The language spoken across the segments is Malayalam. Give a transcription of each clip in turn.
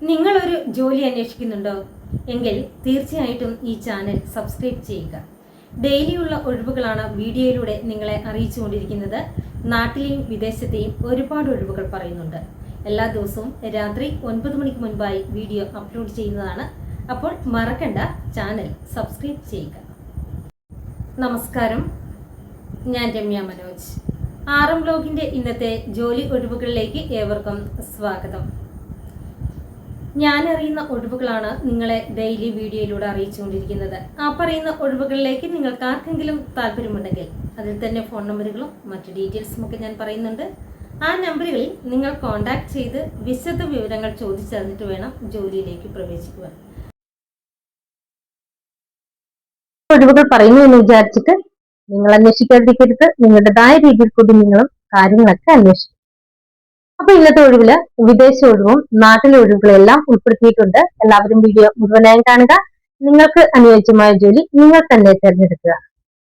നിങ്ങളൊരു ജോലി അന്വേഷിക്കുന്നുണ്ടോ എങ്കിൽ തീർച്ചയായിട്ടും ഈ ചാനൽ സബ്സ്ക്രൈബ് ചെയ്യുക. ഡെയിലിയുള്ള ഒഴിവുകളാണ് വീഡിയോയിലൂടെ നിങ്ങളെ അറിയിച്ചുകൊണ്ടിരിക്കുന്നത്. നാട്ടിലെയും വിദേശത്തെയും ഒരുപാട് ഒഴിവുകൾ പറയുന്നുണ്ട്. എല്ലാ ദിവസവും രാത്രി 9 മണിക്ക് മുൻപായി വീഡിയോ അപ്ലോഡ് ചെയ്യുന്നതാണ്. അപ്പോൾ മറക്കണ്ട, ചാനൽ സബ്സ്ക്രൈബ് ചെയ്യുക. നമസ്കാരം, ഞാൻ രമ്യ മനോജ്. RM ബ്ലോഗിൻ്റെ ഇന്നത്തെ ജോലി ഒഴിവുകളിലേക്ക് ഏവർക്കും സ്വാഗതം. ഞാൻ അറിയുന്ന ഒഴിവുകളാണ് നിങ്ങളെ ഡെയിലി വീഡിയോയിലൂടെ അറിയിച്ചുകൊണ്ടിരിക്കുന്നത്. ആ പറയുന്ന ഒഴിവുകളിലേക്ക് നിങ്ങൾക്ക് ആർക്കെങ്കിലും താല്പര്യമുണ്ടെങ്കിൽ അതിൽ തന്നെ ഫോൺ നമ്പറുകളും മറ്റു ഡീറ്റെയിൽസും ഒക്കെ ഞാൻ പറയുന്നുണ്ട്. ആ നമ്പറുകളിൽ നിങ്ങൾ കോൺടാക്ട് ചെയ്ത് വിശദ വിവരങ്ങൾ ചോദിച്ചറിഞ്ഞിട്ട് വേണം ജോലിയിലേക്ക് പ്രവേശിക്കുവാൻ. ഒഴിവുകൾ പറയുന്നു എന്ന് വിചാരിച്ചിട്ട് നിങ്ങൾ അന്വേഷിക്കാതിരിക്കരുത്. നിങ്ങളുടേതായ രീതിയിൽ കൂടി നിങ്ങളും കാര്യങ്ങളൊക്കെ അന്വേഷിക്കും. അപ്പൊ ഇന്നത്തെ ഒഴിവില് വിദേശ ഒഴിവും നാട്ടിലെ ഒഴിവുകളെല്ലാം ഉൾപ്പെടുത്തിയിട്ടുണ്ട്. എല്ലാവരും വീഡിയോ മുഴുവനായും കാണുക. നിങ്ങൾക്ക് അനുയോജ്യമായ ജോലി നിങ്ങൾ തന്നെ തിരഞ്ഞെടുക്കുക.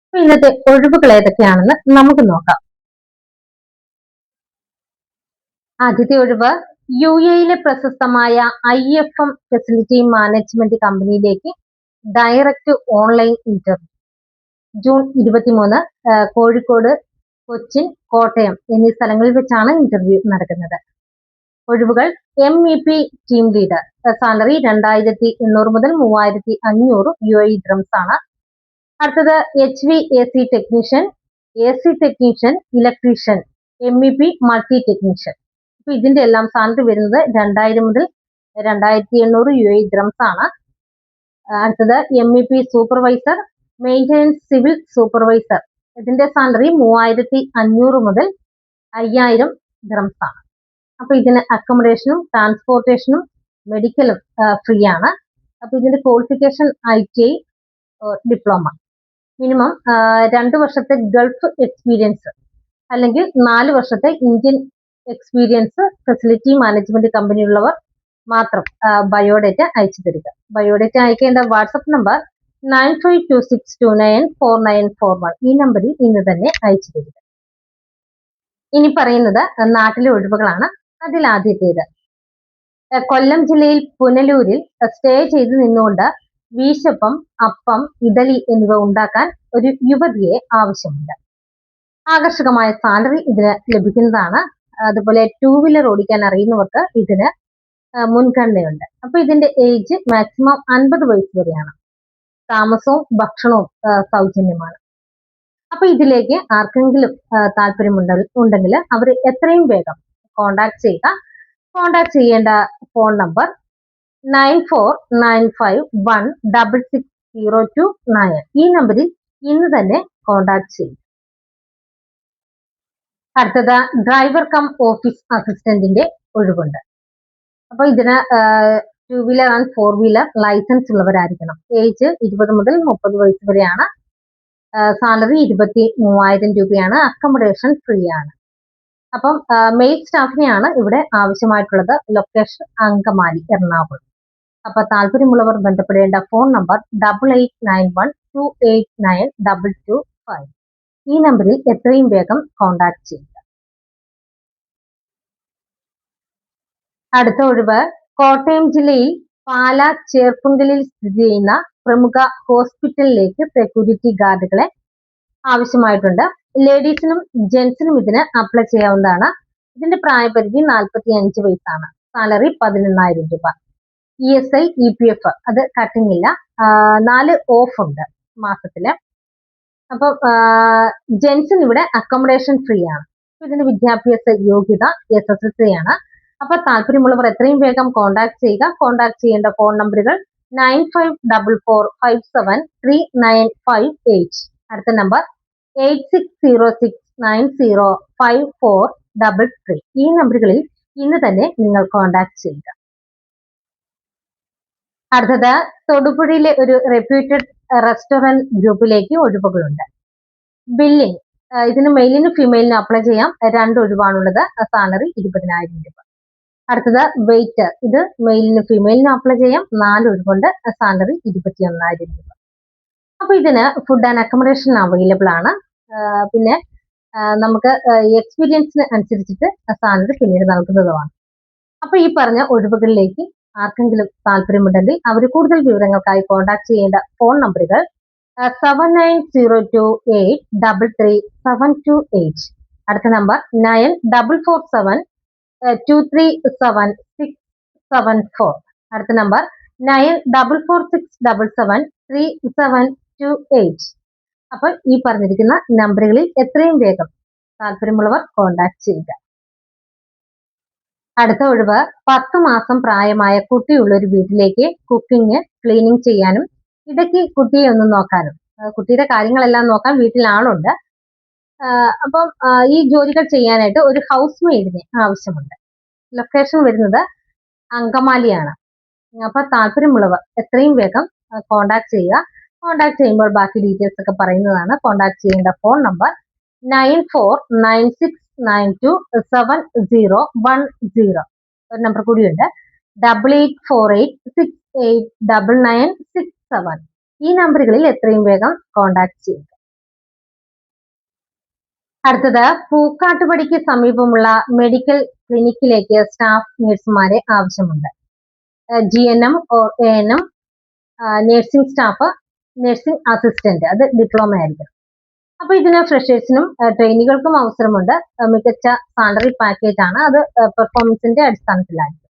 അപ്പൊ ഇന്നത്തെ ഒഴിവുകൾ ഏതൊക്കെയാണെന്ന് നമുക്ക് നോക്കാം. ആദ്യത്തെ ഒഴിവ് UAE പ്രശസ്തമായ IFM ഫെസിലിറ്റി മാനേജ്മെന്റ് കമ്പനിയിലേക്ക് direct online interview. June 23 Kozhikode, Cochin, Kottayam എന്നീ സ്ഥലങ്ങളിൽ വെച്ചാണ് ഇന്റർവ്യൂ നടക്കുന്നത്. ഒഴിവുകൾ MEP ടീം ലീഡർ. സാലറി 2800 മുതൽ 3500 UAE ദിർഹംസ് ആണ്. അടുത്തത് HVAC technician, AC technician, electrician, MEP multi technician. അപ്പൊ ഇതിന്റെ എല്ലാം സാലറി വരുന്നത് 2000 മുതൽ 2800 UAE ദിർഹംസ് ആണ്. അടുത്തത് MEP supervisor, maintenance civil supervisor. ഇതിന്റെ സാലറി 3500 മുതൽ 5000 ദിർഹംസ് ആണ്. അപ്പൊ ഇതിന് അക്കോമഡേഷനും ട്രാൻസ്പോർട്ടേഷനും മെഡിക്കലും ഫ്രീ ആണ്. അപ്പൊ ഇതിന്റെ ക്വാളിഫിക്കേഷൻ ITI ഡിപ്ലോമ, മിനിമം 2 വർഷത്തെ ഗൾഫ് എക്സ്പീരിയൻസ് അല്ലെങ്കിൽ 4 വർഷത്തെ ഇന്ത്യൻ എക്സ്പീരിയൻസ് ഫെസിലിറ്റി മാനേജ്മെന്റ് കമ്പനിയുള്ളവർ മാത്രം ബയോഡേറ്റ അയച്ചു തരിക. ബയോഡേറ്റ അയക്കേണ്ട വാട്സപ്പ് നമ്പർ 9526294941. ഈ നമ്പറിൽ ഇന്ന് തന്നെ അയച്ചു തരിക. ഇനി പറയുന്നത് നാട്ടിലെ ഒഴിവുകളാണ്. അതിൽ ആദ്യത്തേത് കൊല്ലം ജില്ലയിൽ പുനലൂരിൽ സ്റ്റേ ചെയ്ത് നിന്നുകൊണ്ട് വീശപ്പം, അപ്പം, ഇഡലി എന്നിവ ഉണ്ടാക്കാൻ ഒരു യുവതിയെ ആവശ്യമുണ്ട്. ആകർഷകമായ സാലറി ഇതിന് ലഭിക്കുന്നതാണ്. അതുപോലെ 2 വീലർ ഓടിക്കാൻ അറിയുന്നവർക്ക് ഇതിന് മുൻഗണനയുണ്ട്. അപ്പൊ ഇതിന്റെ ഏജ് മാക്സിമം 50 വയസ്സ് വരെയാണ്. താമസവും ഭക്ഷണവും സൗജന്യമാണ്. അപ്പൊ ഇതിലേക്ക് ആർക്കെങ്കിലും താല്പര്യമുണ്ടെങ്കിൽ അവർ എത്രയും വേഗം കോണ്ടാക്ട് ചെയ്യുക. കോണ്ടാക്ട് ചെയ്യേണ്ട ഫോൺ നമ്പർ 9495166029. ഈ നമ്പറിൽ ഇന്ന് തന്നെ കോണ്ടാക്ട് ചെയ്യും. അടുത്തത് ഡ്രൈവർ കം ഓഫീസ് അസിസ്റ്റന്റിന്റെ ഒഴിവുണ്ട്. അപ്പൊ ഇതിന് 2 വീലർ ആൻഡ് 4 വീലർ ലൈസൻസ് ഉള്ളവരായിരിക്കണം. ഏജ് 20 മുതൽ 30 വയസ്സ് വരെയാണ്. സാലറി 23,000 രൂപയാണ്. അക്കോമഡേഷൻ ഫ്രീ ആണ്. അപ്പം മെയിൽ സ്റ്റാഫിനെയാണ് ഇവിടെ ആവശ്യമായിട്ടുള്ളത്. ലൊക്കേഷൻ അങ്കമാലി, എറണാകുളം. അപ്പൊ താല്പര്യമുള്ളവർ ബന്ധപ്പെടേണ്ട ഫോൺ നമ്പർ 8891289225. ഈ നമ്പറിൽ എത്രയും വേഗം കോണ്ടാക്ട് ചെയ്യുക. അടുത്ത ഒഴിവ് കോട്ടയം ജില്ലയിൽ പാല ചേർപ്പുങ്കലിൽ സ്ഥിതി ചെയ്യുന്ന പ്രമുഖ ഹോസ്പിറ്റലിലേക്ക് സെക്യൂരിറ്റി ഗാർഡുകളെ ആവശ്യമായിട്ടുണ്ട്. ലേഡീസിനും ജെന്റ്സിനും ഇതിന് അപ്ലൈ ചെയ്യാവുന്നതാണ്. ഇതിന്റെ പ്രായപരിധി 45 വയസ്സാണ്. സാലറി 11,000 രൂപ. ESI EPF അത് കട്ടിംഗ് ഇല്ല. 4 ഓഫ് ഉണ്ട് മാസത്തില്. അപ്പം ജെന്റ്സിന് ഇവിടെ അക്കോമഡേഷൻ ഫ്രീ ആണ്. ഇതിന്റെ വിദ്യാഭ്യാസ യോഗ്യത SSLC ആണ്. അപ്പൊ താല്പര്യമുള്ളവർ എത്രയും വേഗം കോണ്ടാക്ട് ചെയ്യുക. കോണ്ടാക്ട് ചെയ്യേണ്ട ഫോൺ നമ്പറുകൾ 9544573958. അടുത്ത നമ്പർ 8606905433. ഈ നമ്പറുകളിൽ ഇന്ന് തന്നെ നിങ്ങൾ കോണ്ടാക്ട് ചെയ്യുക. അടുത്തത് തൊടുപുഴയിലെ ഒരു റെപ്യൂട്ടഡ് റെസ്റ്റോറന്റ് ഗ്രൂപ്പിലേക്ക് ഒഴിവുകളുണ്ട്. ബില്ലിംഗ്, ഇതിന് മെയിലിനും ഫീമെയിലിനും അപ്ലൈ ചെയ്യാം. 2 ഒഴിവാണുള്ളത്. സാലറി 20,000 രൂപ. അടുത്തത് വെയിറ്റർ, ഇത് മെയിലിനും ഫീമെയിലിനും അപ്ലൈ ചെയ്യാം. 4 ഒഴിവുണ്ട്. സാലറി 21,000 രൂപ. അപ്പൊ ഇതിന് ഫുഡ് ആൻഡ് അക്കോമഡേഷൻ അവൈലബിൾ ആണ്. പിന്നെ നമുക്ക് എക്സ്പീരിയൻസിന് അനുസരിച്ചിട്ട് സാലറി പിന്നീട് നൽകുന്നതുമാണ്. അപ്പൊ ഈ പറഞ്ഞ ഒഴിവുകളിലേക്ക് ആർക്കെങ്കിലും താല്പര്യമുണ്ടെങ്കിൽ അവർ കൂടുതൽ വിവരങ്ങൾക്കായി കോൺടാക്ട് ചെയ്യേണ്ട ഫോൺ നമ്പറുകൾ 7908333728. അടുത്ത നമ്പർ 9447237674. അടുത്ത നമ്പർ 9446773728. അപ്പോൾ ഈ പറഞ്ഞിരിക്കുന്ന നമ്പറുകളിൽ എത്രയും വേഗം താല്പര്യമുള്ളവർ കോൺടാക്ട് ചെയ്യുക. അടുത്ത ഒഴിവ് 10 മാസം പ്രായമായ കുട്ടിയുള്ള ഒരു വീട്ടിലേക്ക് കുക്കിംഗ്, ക്ലീനിങ് ചെയ്യാനും ഇടയ്ക്ക് കുട്ടിയെ ഒന്ന് നോക്കാനും, കുട്ടിയുടെ കാര്യങ്ങളെല്ലാം നോക്കാൻ വീട്ടിൽ ആളുണ്ട്. അപ്പം ഈ ജോലികൾ ചെയ്യാനായിട്ട് ഒരു ഹൗസ് മെയ്ഡിനെ ആവശ്യമുണ്ട്. ലൊക്കേഷൻ വരുന്നത് അങ്കമാലിയാണ്. അപ്പൊ താല്പര്യമുള്ളവർ എത്രയും വേഗം കോൺടാക്ട് ചെയ്യുക. കോൺടാക്ട് ചെയ്യുമ്പോൾ ബാക്കി ഡീറ്റെയിൽസ് ഒക്കെ പറയുന്നതാണ്. കോൺടാക്ട് ചെയ്യേണ്ട ഫോൺ നമ്പർ 9496927010. ഒരു നമ്പർ കൂടിയുണ്ട് 8848689967. ഈ നമ്പറുകളിൽ എത്രയും വേഗം കോൺടാക്ട് ചെയ്യുക. അടുത്തത് പൂക്കാട്ടുപടിക്ക് സമീപമുള്ള മെഡിക്കൽ ക്ലിനിക്കിലേക്ക് സ്റ്റാഫ് നഴ്സുമാരെ ആവശ്യമുണ്ട്. GNM or ANM, nursing staff, nursing assistant, അത് ഡിപ്ലോമ ആയിരിക്കും. അപ്പൊ ഇതിന് ഫ്രഷേഴ്സിനും ട്രെയിനികൾക്കും അവസരമുണ്ട്. മികച്ച സാലറി പാക്കേജ് ആണ്. അത് പെർഫോമൻസിന്റെ അടിസ്ഥാനത്തിലായിരിക്കും.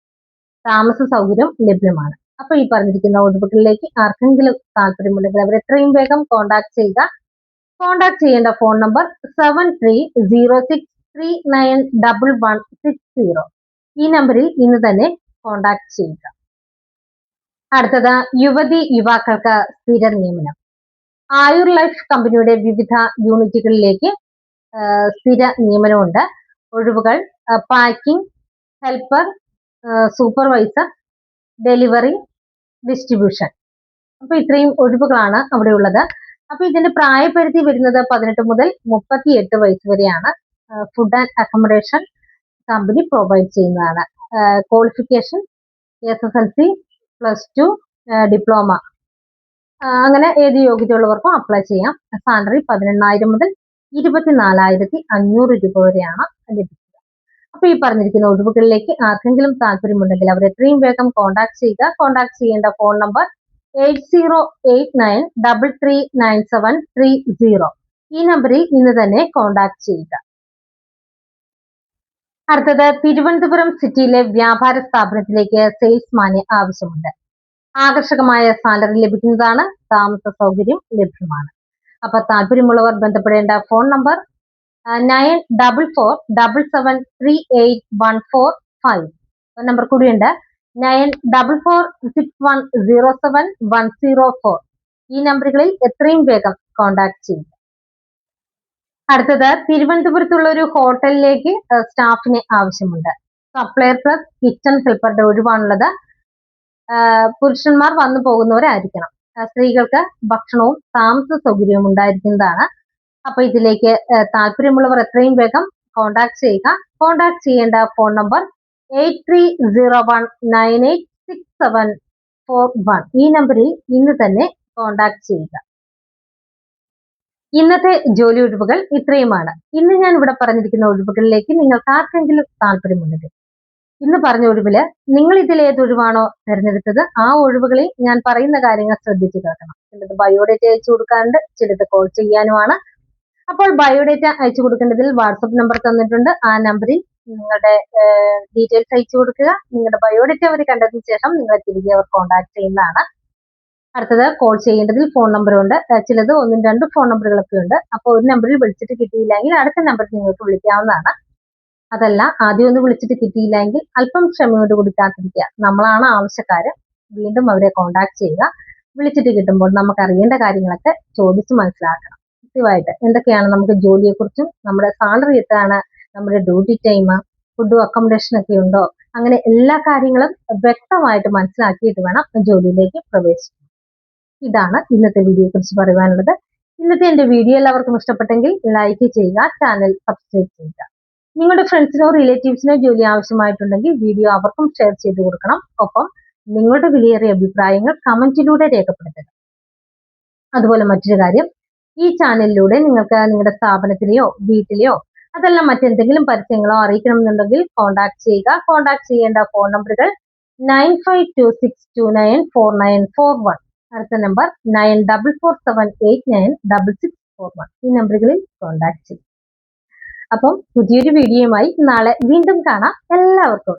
താമസ സൗകര്യം ലഭ്യമാണ്. അപ്പൊ ഈ പറഞ്ഞിരിക്കുന്ന ഒഴിവുകളിലേക്ക് ആർക്കെങ്കിലും താല്പര്യമുണ്ടെങ്കിൽ അവർ എത്രയും വേഗം കോൺടാക്ട് ചെയ്യുക. കോൺടാക്ട് ചെയ്യേണ്ട ഫോൺ നമ്പർ 7306391160. ഈ നമ്പറിൽ ഇന്ന് തന്നെ കോൺടാക്ട് ചെയ്യുക. അടുത്തത് യുവാക്കൾക്ക് സ്ഥിര നിയമനം. ആയുർ ലൈഫ് കമ്പനിയുടെ വിവിധ യൂണിറ്റുകളിലേക്ക് സ്ഥിര നിയമനമുണ്ട്. ഒഴിവുകൾ packing, helper, supervisor, delivery, distribution. അപ്പൊ ഇത്രയും ഒഴിവുകളാണ് അവിടെ ഉള്ളത്. അപ്പൊ ഇതിന്റെ പ്രായപരിധി വരുന്നത് 18 മുതൽ 38 വയസ്സ് വരെയാണ്. Food and accommodation company provide ചെയ്യുന്നതാണ്. ക്വാളിഫിക്കേഷൻ SSLC, +2, ഡിപ്ലോമ, അങ്ങനെ ഏത് യോഗ്യതയുള്ളവർക്കും അപ്ലൈ ചെയ്യാം. സാലറി 18,000 മുതൽ 24,500 രൂപ വരെയാണ് ലഭിക്കുക. അപ്പൊ ഈ പറഞ്ഞിരിക്കുന്ന ഒഴിവുകളിലേക്ക് ആർക്കെങ്കിലും താല്പര്യമുണ്ടെങ്കിൽ അവർ എത്രയും വേഗം കോൺടാക്ട് ചെയ്യുക. കോൺടാക്ട് ചെയ്യേണ്ട ഫോൺ നമ്പർ 8089339730. ഈ നമ്പറിൽ ഇന്ന് തന്നെ കോൺടാക്ട് ചെയ്യുക. അടുത്തത് തിരുവനന്തപുരം സിറ്റിയിലെ വ്യാപാര സ്ഥാപനത്തിലേക്ക് സെയിൽസ്മാനെ ആവശ്യമുണ്ട്. ആകർഷകമായ സാലറി ലഭിക്കുന്നതാണ്. താമസ സൗകര്യം ലഭ്യമാണ്. അപ്പൊ താല്പര്യമുള്ളവർ ബന്ധപ്പെടേണ്ട ഫോൺ നമ്പർ 9447738145. നമ്പർ കൂടിയുണ്ട് 9446107104. ഈ നമ്പറുകളിൽ എത്രയും വേഗം കോൺടാക്ട് ചെയ്യുക. അടുത്തത് തിരുവനന്തപുരത്തുള്ള ഒരു ഹോട്ടലിലേക്ക് സ്റ്റാഫിനെ ആവശ്യമുണ്ട്. സപ്ലയർ പ്ലസ് കിച്ചൺ ഹെൽപ്പറുടെ ഒഴിവാണുള്ളത്. പുരുഷന്മാർ വന്നു പോകുന്നവരായിരിക്കണം. സ്ത്രീകൾക്ക് ഭക്ഷണവും താമസ സൗകര്യവും ഉണ്ടായിരിക്കുന്നതാണ്. അപ്പൊ ഇതിലേക്ക് താല്പര്യമുള്ളവർ എത്രയും വേഗം കോൺടാക്ട് ചെയ്യുക. കോൺടാക്ട് ചെയ്യേണ്ട ഫോൺ നമ്പർ 8301986741. ഈ നമ്പറിൽ ഇന്ന് തന്നെ കോൺടാക്ട് ചെയ്യുക. ഇന്നത്തെ ജോലി ഒഴിവുകൾ ഇത്രയുമാണ്. ഇന്ന് ഞാൻ ഇവിടെ പറഞ്ഞിരിക്കുന്ന ഒഴിവുകളിലേക്ക് നിങ്ങൾക്ക് ആർക്കെങ്കിലും താല്പര്യമുണ്ടെങ്കിൽ ഇന്ന് പറഞ്ഞ ഒഴിവില് നിങ്ങൾ ഇതിൽ ഏത് ഒഴിവാണോ തിരഞ്ഞെടുത്തത് ആ ഒഴിവുകളിൽ ഞാൻ പറയുന്ന കാര്യങ്ങൾ ശ്രദ്ധിച്ചു കേൾക്കണം. ചിലത് ബയോഡേറ്റ അയച്ചു കൊടുക്കാറുണ്ട്, ചിലത് കോൾ ചെയ്യാനുമാണ്. അപ്പോൾ ബയോഡേറ്റ അയച്ചു കൊടുക്കേണ്ടതിൽ വാട്സപ്പ് നമ്പർ തന്നിട്ടുണ്ട്. ആ നമ്പറിൽ നിങ്ങളുടെ ഡീറ്റെയിൽസ് അയച്ചു കൊടുക്കുക. നിങ്ങളുടെ ബയോഡേറ്റ അവർ കണ്ടതിന് ശേഷം നിങ്ങളെ തിരികെ അവർ കോൺടാക്ട് ചെയ്യുന്നതാണ്. അടുത്തത് കോൾ ചെയ്യേണ്ടതിൽ ഫോൺ നമ്പറുണ്ട്. ചിലത് 1-2 ഫോൺ നമ്പറുകളൊക്കെ ഉണ്ട്. അപ്പോൾ ഒരു നമ്പറിൽ വിളിച്ചിട്ട് കിട്ടിയില്ലെങ്കിൽ അടുത്ത നമ്പറിൽ നിങ്ങൾക്ക് വിളിക്കാവുന്നതാണ്. അതല്ല ആദ്യം ഒന്ന് വിളിച്ചിട്ട് കിട്ടിയില്ലെങ്കിൽ അല്പം ക്ഷമയോട് കൂടി കാത്തിരിക്കുക. നമ്മളാണ് ആവശ്യക്കാര്. വീണ്ടും അവരെ കോൺടാക്ട് ചെയ്യുക. വിളിച്ചിട്ട് കിട്ടുമ്പോൾ നമുക്ക് അറിയേണ്ട കാര്യങ്ങളൊക്കെ ചോദിച്ച് മനസ്സിലാക്കണം. കൃത്യമായിട്ട് എന്തൊക്കെയാണ് നമുക്ക് ജോലിയെക്കുറിച്ചും നമ്മുടെ സാലറി എത്രയാണ്, നമ്മുടെ ഡ്യൂട്ടി ടൈം, ഫുഡും അക്കോമഡേഷൻ ഒക്കെ ഉണ്ടോ, അങ്ങനെ എല്ലാ കാര്യങ്ങളും വ്യക്തമായിട്ട് മനസ്സിലാക്കിയിട്ട് വേണം ജോലിയിലേക്ക് പ്രവേശിക്കാൻ. ഇതാണ് ഇന്നത്തെ വീഡിയോയെ കുറിച്ച് പറയുവാനുള്ളത്. ഇന്നത്തെ എന്റെ വീഡിയോ എല്ലാവർക്കും ഇഷ്ടപ്പെട്ടെങ്കിൽ ലൈക്ക് ചെയ്യുക, ചാനൽ സബ്സ്ക്രൈബ് ചെയ്യുക. നിങ്ങളുടെ ഫ്രണ്ട്സിനോ റിലേറ്റീവ്സിനോ ജോലി ആവശ്യമായിട്ടുണ്ടെങ്കിൽ വീഡിയോ അവർക്കും ഷെയർ ചെയ്ത് കൊടുക്കണം. ഒപ്പം നിങ്ങളുടെ വിലയേറിയ അഭിപ്രായങ്ങൾ കമന്റിലൂടെ രേഖപ്പെടുത്തുക. അതുപോലെ മറ്റൊരു കാര്യം, ഈ ചാനലിലൂടെ നിങ്ങൾക്ക് നിങ്ങളുടെ സ്ഥാപനത്തിലെയോ വീട്ടിലെയോ അതല്ല മറ്റെന്തെങ്കിലും പരസ്യങ്ങളോ അറിയിക്കണമെന്നുണ്ടെങ്കിൽ കോൺടാക്ട് ചെയ്യുക. കോൺടാക്ട് ചെയ്യേണ്ട ഫോൺ നമ്പറുകൾ 9526294941. അടുത്ത നമ്പർ 9447896641. ഈ നമ്പറുകളിൽ കോൺടാക്ട് ചെയ്യും. അപ്പം പുതിയൊരു വീഡിയോയുമായി നാളെ വീണ്ടും കാണാം. എല്ലാവർക്കും